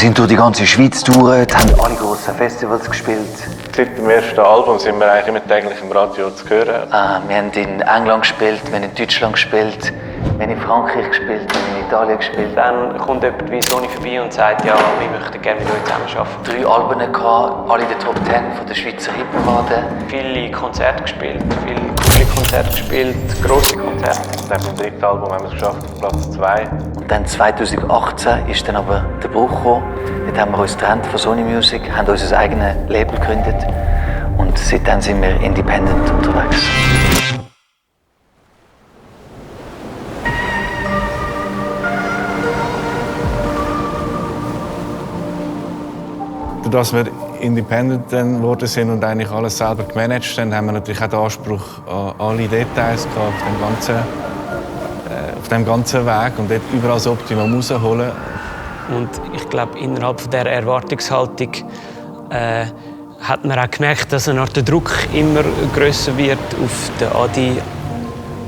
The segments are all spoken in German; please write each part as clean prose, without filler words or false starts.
sind durch die ganze Schweiz durch, haben alle grossen Festivals gespielt. Seit dem ersten Album sind wir eigentlich immer täglich im Radio zu hören. Wir haben in England gespielt, wir haben in Deutschland gespielt, wir haben in Frankreich gespielt, wir haben in Italien gespielt. Dann kommt jemand wie Sony vorbei und sagt, ja, wir möchten gerne mit euch zusammenarbeiten. 3 Alben gehabt, alle in der Top 10 von der Schweizer Hitparade. Viele Konzerte gespielt, viele coole Konzerte gespielt, grosse Konzerte. Dann beim dritten Album haben wir es geschafft, auf Platz 2. Und dann 2018 ist dann aber der Bruch gekommen. Dort haben wir uns getrennt von Sony Music, haben unser eigenes Label gegründet und seitdem sind wir independent unterwegs. Dass wir independent geworden sind und eigentlich alles selber gemanagt haben, haben wir natürlich auch den Anspruch an alle Details gehabt, auf dem ganzen Weg und dort überall das Optimum rausholen. Und ich glaube, innerhalb dieser Erwartungshaltung hat man auch gemerkt, dass der Druck immer grösser wird auf den Adi.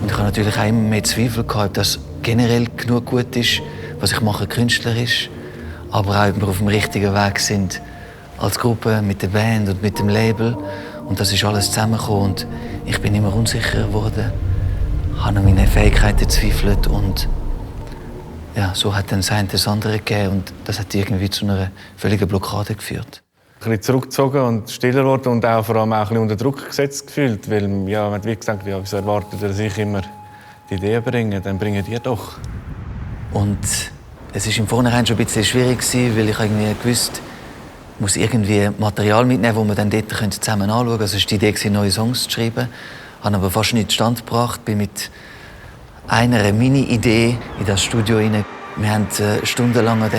Und ich habe natürlich auch immer mehr Zweifel gehabt, ob das generell genug gut ist, was ich mache künstlerisch, aber auch, ob wir auf dem richtigen Weg sind als Gruppe, mit der Band und mit dem Label. Und das ist alles zusammengekommen und ich bin immer unsicherer geworden, habe an meine Fähigkeiten gezweifelt und ja, so hat dann das eine das andere gegeben und das hat irgendwie zu einer völligen Blockade geführt. Ein bisschen zurückgezogen und stiller geworden und auch vor allem auch ein bisschen unter Druck gesetzt gefühlt, weil ja, man hat wie gesagt, ja, wieso erwartet er, dass ich immer die Ideen bringe, dann bringen die doch. Und es war im Vornherein schon ein bisschen schwierig, weil ich irgendwie gewusst, ich muss irgendwie Material mitnehmen, das wir dann dort zusammen anschauen können. Also es war die Idee, neue Songs zu schreiben. Ich habe aber fast nicht zustande gebracht, bin mit einer Mini-Idee in das Studio rein. Wir haben stundenlang an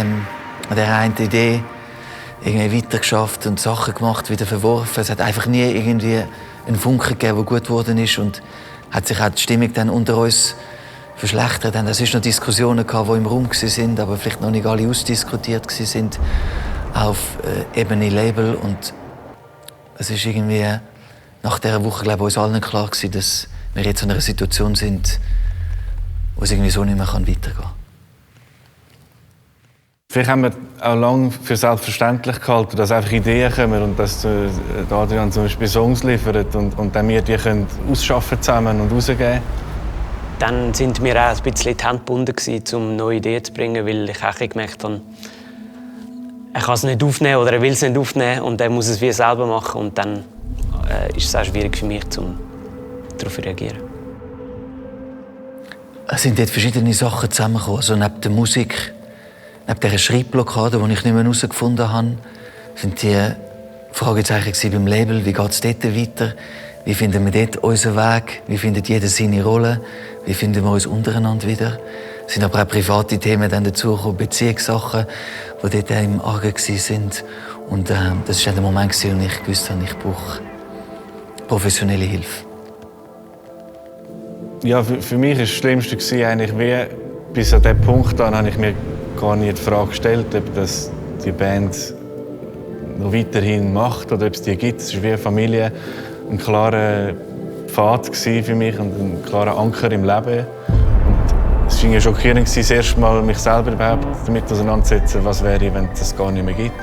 dieser einen Idee irgendwie weitergeschafft und Sachen gemacht, wieder verworfen. Es hat einfach nie irgendwie einen Funken gegeben, der gut geworden ist. Und hat sich auch die Stimmung dann unter uns verschlechtert. Es gab noch Diskussionen, die im Raum waren, aber vielleicht noch nicht alle ausdiskutiert waren. Auf Ebene Label. Und es ist irgendwie nach dieser Woche, glaube ich, uns allen klar gewesen, dass wir jetzt in einer Situation sind, wo es irgendwie so nicht mehr weitergehen kann. Vielleicht haben wir auch lange für selbstverständlich gehalten, dass einfach Ideen kommen und dass Adrian zum Beispiel Songs liefert und dann wir die können ausschaffen zusammen und rausgeben. Dann sind wir auch ein bisschen die Hände gebunden, um neue Ideen zu bringen, weil ich auch gemerkt habe, er kann es nicht aufnehmen oder er will es nicht aufnehmen und er muss es wie selber machen und dann ist es auch schwierig für mich, darauf zu reagieren. Es sind dort verschiedene Sachen zusammengekommen. Also neben der Musik, neben dieser Schreibblockade, die ich nicht mehr herausgefunden habe, sind die Fragezeichen beim Label. Wie geht es dort weiter? Wie finden wir dort unseren Weg? Wie findet jeder seine Rolle? Wie finden wir uns untereinander wieder? Es sind aber auch private Themen dann dazugekommen, Beziehungssachen, die dort im Argen waren. Und das war der Moment, wo ich gewusst habe, ich brauche professionelle Hilfe. Ja, für mich war das Schlimmste eigentlich wie, bis an diesem Punkt an, habe ich mir gar nicht die Frage gestellt, ob das die Band noch weiterhin macht oder ob es die gibt. Es war wie eine Familie, ein klarer Pfad für mich und ein klarer Anker im Leben. Und es war ja schockierend, das erste Mal mich selber überhaupt damit auseinanderzusetzen, was wäre, wenn es das gar nicht mehr gibt.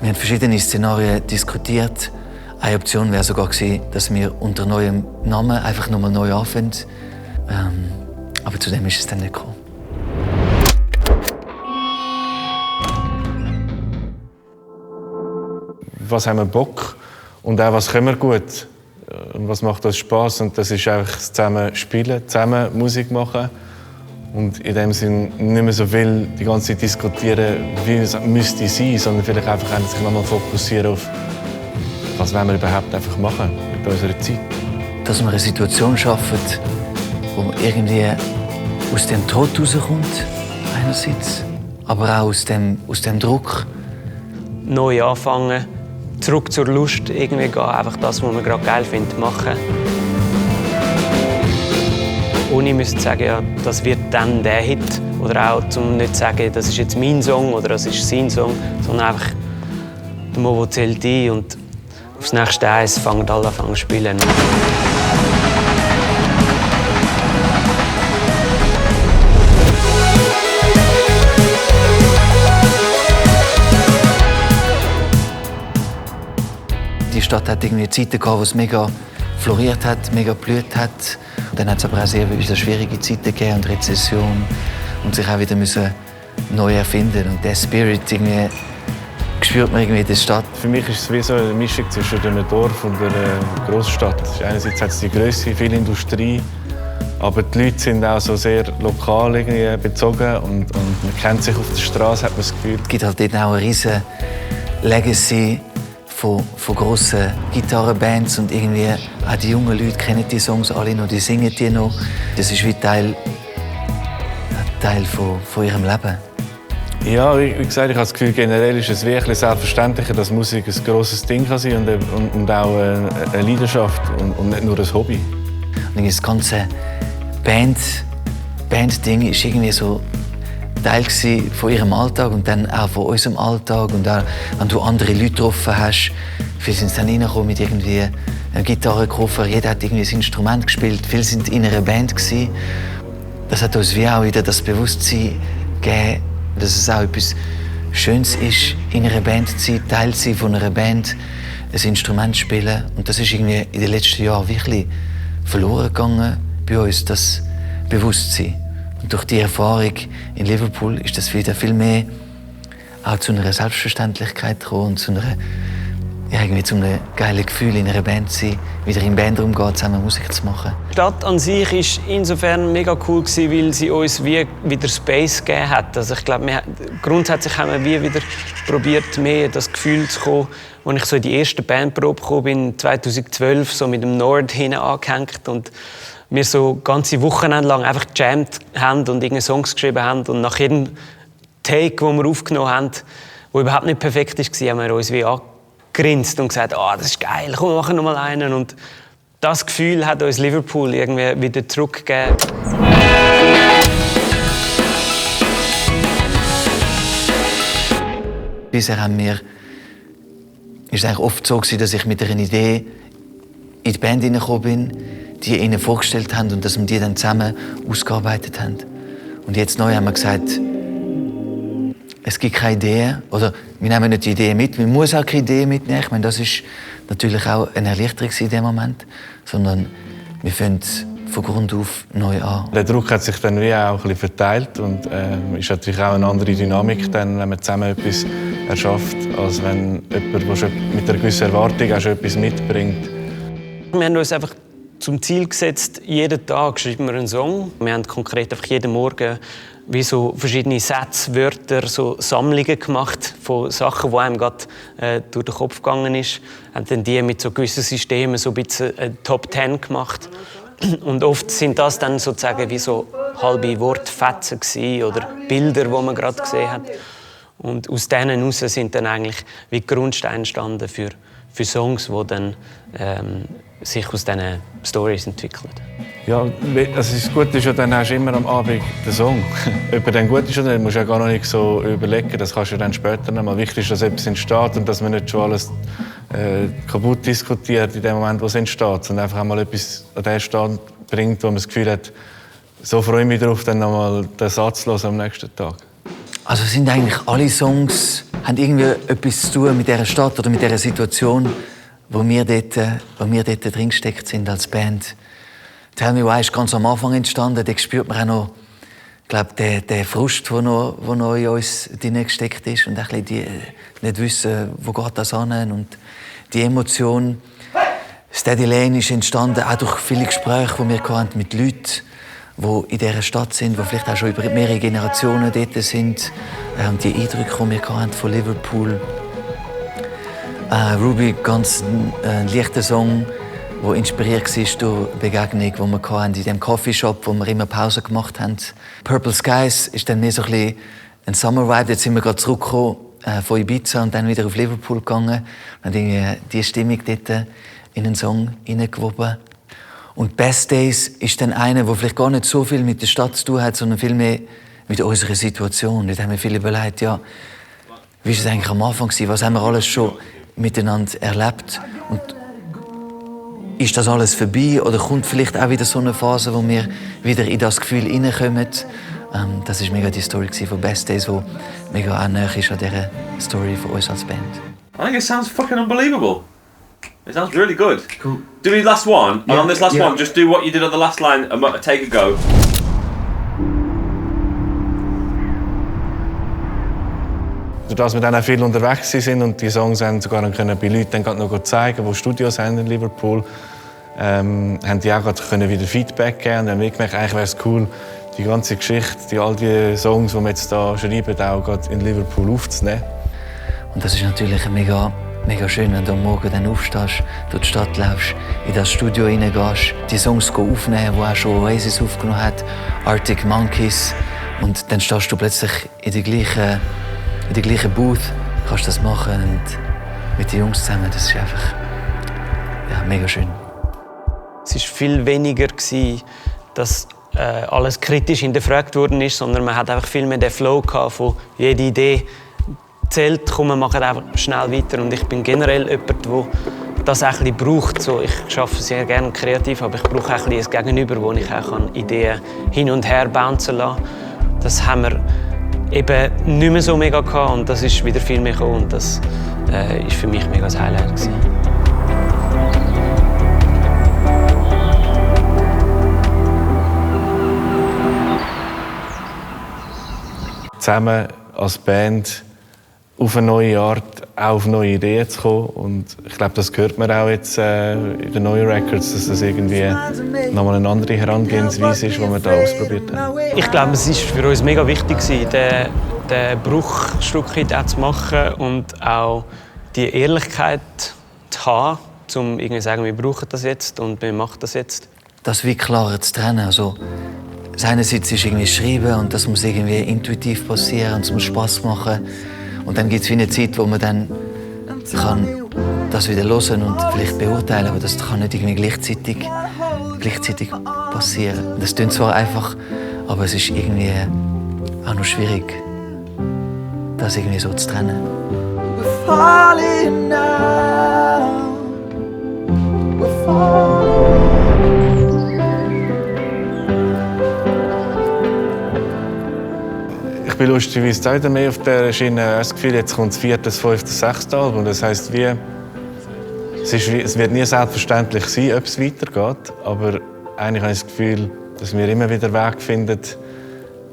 Wir haben verschiedene Szenarien diskutiert. Eine Option wäre sogar gewesen, dass wir unter neuem Namen einfach nochmal neu anfangen. Aber zu dem ist es dann nicht gekommen. Was haben wir Bock und auch was können wir gut und was macht uns Spass und das ist einfach zusammen spielen, zusammen Musik machen und in dem Sinn nicht mehr so viel die ganze Zeit diskutieren, wie es müsste sein, sondern vielleicht einfach sich nochmal fokussieren auf was wollen wir überhaupt einfach machen mit unserer Zeit. Dass wir eine Situation schaffen, wo man irgendwie aus dem Tod rauskommt, einerseits, aber auch aus dem Druck. Neu anfangen, zurück zur Lust irgendwie gehen, einfach das, was man gerade geil findet, machen. Ohne müssen sagen, ja, das wird dann der Hit. Oder auch zum nicht sagen, das ist jetzt mein Song oder das ist sein Song, sondern einfach der Movo zählt ein und aufs nächste Eis fangen alle an zu spielen. Stadt hat irgendwie Zeiten gehabt, wo es mega floriert hat, mega blüht hat. Und dann hat es aber auch sehr wieder schwierige Zeiten gegeben und Rezession und sich auch wieder müssen neu erfinden. Und der Spirit irgendwie spürt man irgendwie in der Stadt. Für mich ist es wie so eine Mischung zwischen einem Dorf und einer Großstadt. Einerseits hat es die Größe, viel Industrie, aber die Leute sind auch so sehr lokal irgendwie bezogen und man kennt sich auf der Straße, hat man das Gefühl. Es gibt halt dort auch eine riesige Legacy von grossen Gitarrenbands und irgendwie auch die jungen Leute kennen die Songs alle noch, die singen die noch. Das ist wie Teil von ihrem Leben. Ja, wie gesagt, ich habe das Gefühl, generell ist es wirklich selbstverständlicher, dass Musik ein grosses Ding kann sein und auch eine Leidenschaft und nicht nur ein Hobby. Und das ganze Band-Ding ist irgendwie so Teil von ihrem Alltag und dann auch von unserem Alltag. Und auch, wenn du andere Leute getroffen hast, viele sind dann reingekommen mit irgendwie einem Gitarrenkoffer, jeder hat irgendwie ein Instrument gespielt, viele sind in einer Band gewesen. Das hat uns wie auch wieder das Bewusstsein gegeben, dass es auch etwas Schönes ist, in einer Band zu sein, Teil zu sein von einer Band, ein Instrument zu spielen. Und das ist irgendwie in den letzten Jahren wirklich verloren gegangen bei uns, das Bewusstsein. Und durch die Erfahrung in Liverpool ist das wieder viel mehr auch zu einer Selbstverständlichkeit gekommen und zu einem geilen Gefühl, in einer Band zu sein, wieder in Bandraum gehen, zusammen Musik zu machen. Die Stadt an sich war insofern mega cool, weil sie uns wieder Space gegeben hat. Also ich glaube, grundsätzlich haben wir wieder probiert, mehr das Gefühl zu kommen, als ich so in die erste Bandprobe gekommen bin, 2012, so mit dem Nord hinten angehängt und wir so ganze Wochenende lang einfach gejammt haben und irgendwelche Songs geschrieben haben und nach jedem Take, den wir aufgenommen haben, der überhaupt nicht perfekt war, haben wir uns wie angegrinst und gesagt, das ist geil, komm, wir machen noch mal einen. Und das Gefühl hat uns Liverpool irgendwie wieder zurückgegeben. Bisher ist es eigentlich oft so, dass ich mit einer Idee in die Band hineingekommen bin, die ihnen vorgestellt haben und dass wir die dann zusammen ausgearbeitet haben. Und jetzt neu haben wir gesagt, es gibt keine Idee, oder wir nehmen nicht die Idee mit, man muss auch keine Idee mitnehmen. Ich meine, das ist natürlich auch eine Erleichterung in dem Moment, sondern wir fangen von Grund auf neu an. Der Druck hat sich dann wie auch ein bisschen verteilt und ist natürlich auch eine andere Dynamik, dann, wenn man zusammen etwas erschafft, als wenn jemand, der schon mit einer gewissen Erwartung auch schon etwas mitbringt. Wir haben uns einfach zum Ziel gesetzt, jeden Tag schreiben wir einen Song. Wir haben konkret einfach jeden Morgen wie so verschiedene Sätze, Wörter, so Sammlungen gemacht von Sachen, die einem gerade durch den Kopf gegangen ist. Wir haben dann die mit so gewissen Systemen so ein bisschen eine Top 10 gemacht. Und oft sind das dann sozusagen wie so halbe Wortfetzen gewesen, oder Bilder, die man gerade gesehen hat. Und aus denen heraus sind dann eigentlich wie Grundsteine entstanden für Songs, die dann sich aus diesen Stories entwickeln. Ja, also das Gute ist ja, dann hast du immer am Abend den Song. Ob er dann gut ist oder nicht, musst du ja gar noch nicht so überlegen. Das kannst du dann später noch mal. Wichtig ist, dass etwas entsteht und dass man nicht schon alles kaputt diskutiert in dem Moment, wo es entsteht, sondern einfach einmal etwas an den Stand bringt, wo man das Gefühl hat, so freue ich mich darauf, dann noch mal den Satz zu hören am nächsten Tag. Also sind eigentlich alle Songs haben irgendwie etwas zu tun mit dieser Stadt oder mit dieser Situation, wo wir dort drin gesteckt sind als Band. Tell Me Why ist ganz am Anfang entstanden. Da spürt man auch noch, glaub, den Frust, der noch in uns drin gesteckt ist und ein bisschen nicht wissen, wo geht das hin und die Emotion. Steady Lane ist entstanden auch durch viele Gespräche, die wir hatten mit Leuten, die in dieser Stadt sind, die vielleicht auch schon über mehrere Generationen dort sind. Die Eindrücke, die wir hatten von Liverpool. Ruby, ganz ein leichter Song, der inspiriert war durch eine Begegnung, die wir hatten in dem Coffeeshop, wo wir immer Pause gemacht haben. Purple Skies ist dann mehr so ein Summer-Vibe. Jetzt sind wir gerade zurückgekommen von Ibiza und dann wieder auf Liverpool gegangen. Und haben die Stimmung dort in einen Song hineingewoben. Und Best Days ist dann einer, der vielleicht gar nicht so viel mit der Stadt zu tun hat, sondern viel mehr mit unserer Situation. Da haben wir viel überlegt, ja, wie war es eigentlich am Anfang gewesen? Was haben wir alles schon miteinander erlebt? Und ist das alles vorbei? Oder kommt vielleicht auch wieder so eine Phase, wo wir wieder in das Gefühl hineinkommen? Das war mega die Story von Best Days, die mega auch nahe ist an dieser Story von uns als Band. I think it sounds fucking unbelievable. It sounds really good. Cool. Do the last one, and on this last yeah. one, just do what you did on the last line and take a go. Dadurch, dass wir dann auch viel unterwegs sind und die Songs haben sogar können bei Leuten dann noch zeigen, die Studios haben in Liverpool, haben die auch gerade wieder Feedback geben. Und dann haben wir gemerkt, eigentlich wäre es cool, die ganze Geschichte, all die Songs, die wir jetzt hier schreiben, auch gerade in Liverpool aufzunehmen. Und das ist natürlich mega schön, wenn du am Morgen dann aufstehst, durch die Stadt läufst, in das Studio reingehst, die Songs aufnehmen, die auch schon Oasis aufgenommen hat, Arctic Monkeys. Und dann stehst du plötzlich in der gleichen Booth, kannst das machen und mit den Jungs zusammen. Das ist einfach mega schön. Es war viel weniger, dass alles kritisch hinterfragt worden ist, sondern man hat einfach viel mehr den Flow gehabt von jede Idee zählt, komm, wir machen einfach schnell weiter. Und ich bin generell jemand, der das auch ein bisschen braucht. So, ich arbeite sehr gerne kreativ, aber ich brauche auch ein Gegenüber, wo ich auch Ideen hin und her bouncen lassen kann. Das haben wir eben nicht mehr so mega gehabt und das ist wieder viel mehr gekommen. Und das ist für mich mega das Highlight gewesen. Zusammen als Band auf eine neue Art, auch auf neue Ideen zu kommen. Und ich glaube, das hört man auch jetzt in den neuen Records, dass das irgendwie nochmal eine andere Herangehensweise ist, die wir da ausprobiert haben. Ich glaube, es war für uns mega wichtig, den Bruch ein Stück weit auch zu machen und auch die Ehrlichkeit zu haben, um irgendwie zu sagen, wir brauchen das jetzt und wir machen das jetzt. Das wie klarer zu trennen. Also, einerseits ist irgendwie Schreiben und das muss irgendwie intuitiv passieren und es muss Spass machen. Und dann gibt es eine Zeit, wo man dann kann das wieder hören und vielleicht beurteilen, aber das kann nicht irgendwie gleichzeitig passieren. Das klingt zwar einfach, aber es ist irgendwie auch noch schwierig, das irgendwie so zu trennen. We're falling now. We're falling. Ich bin lustigerweise auch wieder mehr auf der Schiene. Ich habe das Gefühl, jetzt kommt das 4., 5., 6. Album. Das heisst, es wird nie selbstverständlich sein, ob es weitergeht. Aber eigentlich habe ich das Gefühl, dass wir immer wieder Wege finden,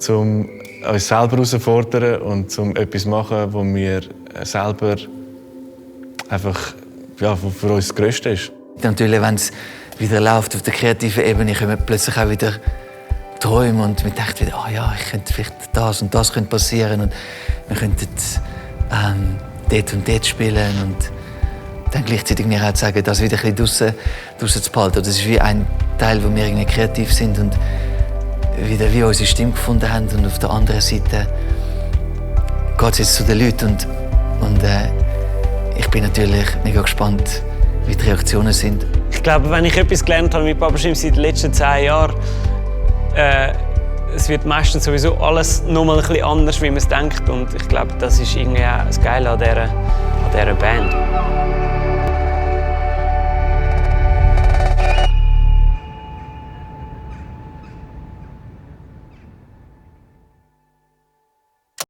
um uns selber herauszufordern und um etwas zu machen, wo wir selber einfach für uns das Größte ist. Natürlich, wenn es wieder läuft auf der kreativen Ebene, kommen plötzlich auch wieder Träume und man denkt wieder, ich könnte vielleicht das und das könnte passieren und wir könnten dort und dort spielen und dann gleichzeitig mir auch sagen, das wieder ein bisschen draussen zu behalten. Das ist wie ein Teil, wo wir irgendwie kreativ sind und wieder wie unsere Stimme gefunden haben und auf der anderen Seite geht es jetzt zu den Leuten und ich bin natürlich mega gespannt, wie die Reaktionen sind. Ich glaube, wenn ich etwas gelernt habe mit Papa Schirm seit den letzten 10 Jahren, es wird meistens sowieso alles noch mal ein bisschen anders, wie man es denkt. Und ich glaube, das ist irgendwie auch das Geile an dieser Band.